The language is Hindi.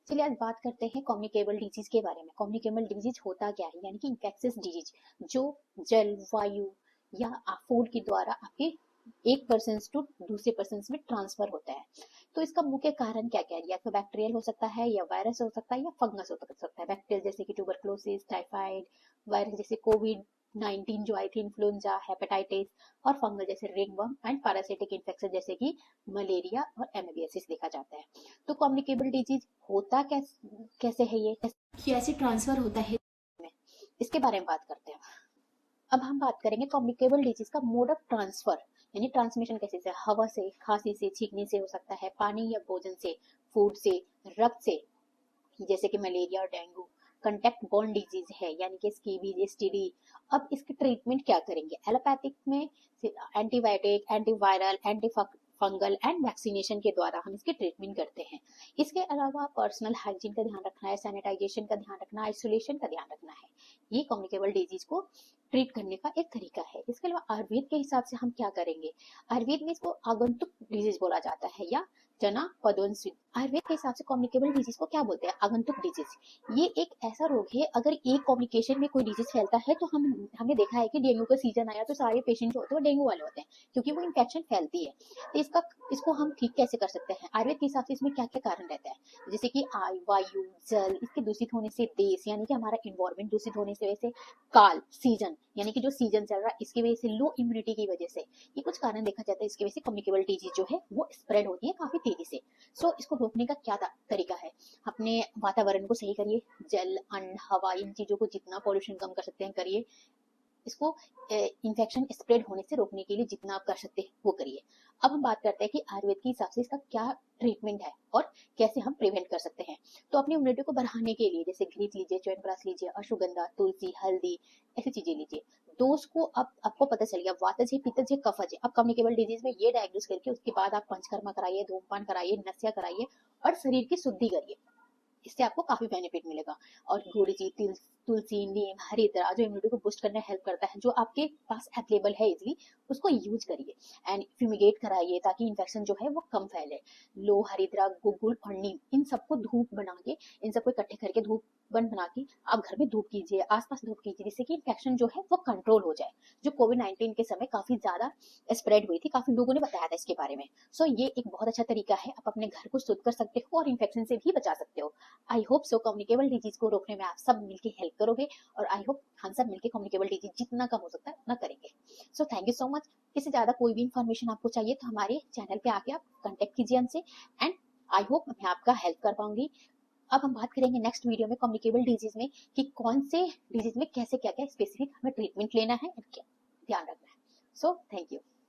चलिए आज बात करते हैं कम्युनिकेबल डिजीज के बारे में। कम्युनिकेबल डिजीज होता क्या है, यानी कि इन्फेक्शियस डिजीज जो जल, वायु या फूड के द्वारा आपके एक पर्सन टू दूसरे पर्सन में ट्रांसफर होता है। तो इसका मुख्य कारण क्या क्या है? या तो बैक्टीरियल हो सकता है, या वायरस हो सकता है, या फंगस हो सकता है। बैक्टीरियल जैसे कि ट्यूबरक्लोसिस, टाइफाइड, वायरस जैसे कोविड-19 जो आई थी, इन्फ्लुएंजा, हेपेटाइटिस, और फंगल जैसे रिंगवर्म, एंड पैरासिटिक इन्फेक्शन जैसे कि मलेरिया और एमोबियासिस देखा जाता है। तो कम्युनिकेबल डिजीज होता कैसे है, ये कैसे ट्रांसफर होता है, इसके बारे में बात करते हैं। अब हम बात करेंगे कम्युनिकेबल डिजीज का मोड ऑफ ट्रांसफर, यानी ट्रांसमिशन कैसे से। हवा से, खांसी से, छींकने से हो सकता है, पानी या भोजन से, फूड से, रक्त से जैसे कि मलेरिया और डेंगू। कंटेक्ट बॉर्न डिजीज है, यानी कि स्कीबीज, एसटीडी। अब इसकी ट्रीटमेंट क्या करेंगे? एलोपैथिक में antibiotic, antiviral, anti fungal and vaccination के द्वारा हम इसकी ट्रीटमेंट करते हैं। इसके अलावा पर्सनल हाइजीन का ध्यान रखना है, सैनिटाइजेशन का ध्यान रखना, आइसोलेशन का ध्यान रखना है। ये कम्युनिकेबल डिजीज को ट्रीट करने का एक तरीका है। इसके अलावा आयुर्वेद के हिसाब से हम क्या करेंगे? आयुर्वेद में इसको आगंतुक डिजीज बोला जाता है, या जना पदोन्सी। आयुर्वेद के हिसाब से कम्युनिकेबल डिजीज को क्या बोलते हैं? आगंतुक डिजीज। ये एक ऐसा रोग है, अगर एक कम्युनिकेशन में कोई डिजीज फैलता है तो हमने देखा है कि डेंगू का सीजन आया तो सारे पेशेंट जो होते हैं वो डेंगू वाले होते हैं, क्योंकि वो इन्फेक्शन फैलती है। तो इसको हम ठीक कैसे कर सकते हैं? आयुर्वेद के हिसाब से इसमें क्या क्या कारण रहता है? जैसे कि वायु, जल, इसके दूषित होने से, देश यानी कि हमारा इन्वायरमेंट दूषित होने से, वैसे काल, सीजन यानी कि जो सीजन चल रहा है इसकी वजह से, लो इम्यूनिटी की वजह से, ये कुछ कारण देखा जाता है। इसकी वजह से कम्युनिकेबल डिजीज जो है वो स्प्रेड होती है काफी तेजी से। इसको रोकने का क्या तरीका है? अपने वातावरण को सही करिए, जल, अन्न, हवा, इन चीजों को जितना पॉल्यूशन कम कर सकते हैं करिए। इसको इन्फेक्शन स्प्रेड होने से रोकने के लिए जितना आप कर सकते हैं वो करिए। अब हम बात करते हैं कि आयुर्वेद के हिसाब से इसका क्या ट्रीटमेंट है और कैसे हम प्रिवेंट कर सकते हैं। तो अपनी इम्यूनिटी को बढ़ाने के लिए जैसे घृत लीजिए, च्यवनप्राश लीजिए, अश्वगंधा, तुलसी, हल्दी, ऐसी चीजें लीजिए। दोष को अब आपको पता चल गया, वातज है, पित्तज है, कफज है। अब कम्युनिकेबल डिजीज में ये डायग्नोस करके उसके बाद आप पंचकर्मा कराइए, धूमपान कराइए, नस्या कराइए और शरीर की शुद्धि करिए। इससे आपको काफी बेनिफिट मिलेगा। और गुड़जी, तुलसी, नीम, हरिद्रा जो इम्यूनिटी को बूस्ट करने में हेल्प करता है, जो आपके पास अवेलेबल है इजिली, उसको यूज करिए। एंड फ्यूमिगेट कराइए ताकि इन्फेक्शन जो है वो कम फैले। लो, हरिद्रा, गुगुल और नीम, इन सबको धूप बना के, इन सबको इकट्ठे करके धूप बना के आप घर में धूप कीजिए, आसपास धूप कीजिए, जिससे कि इन्फेक्शन जो है वो कंट्रोल हो जाए। जो कोविड-19 के समय काफी ज्यादा स्प्रेड हुई थी, काफी लोगों ने बताया था इसके बारे में। ये एक बहुत अच्छा तरीका है, आप अपने घर को शुद्ध कर सकते हो और इन्फेक्शन से भी बचा सकते हो। I hope so communicable disease को रोकने में आप सब मिलकर हेल्प करोगे, और आई होप हम सब मिलकर कम्युनिकेबल डिजीज जितना कम हो सकता है उतना करेंगे। Thank you so much. इससे ज्यादा कोई भी इन्फॉर्मेशन आपको चाहिए तो हमारे चैनल पे आके आप कांटेक्ट कीजिए हमसे, एंड आई होप मैं आपका हेल्प कर पाऊंगी। अब हम बात करेंगे नेक्स्ट वीडियो में कम्युनिकेबल डिजीज में कि कौन से डिजीज में कैसे क्या क्या स्पेसिफिक हमें ट्रीटमेंट लेना है, क्या ध्यान रखना है। Thank you.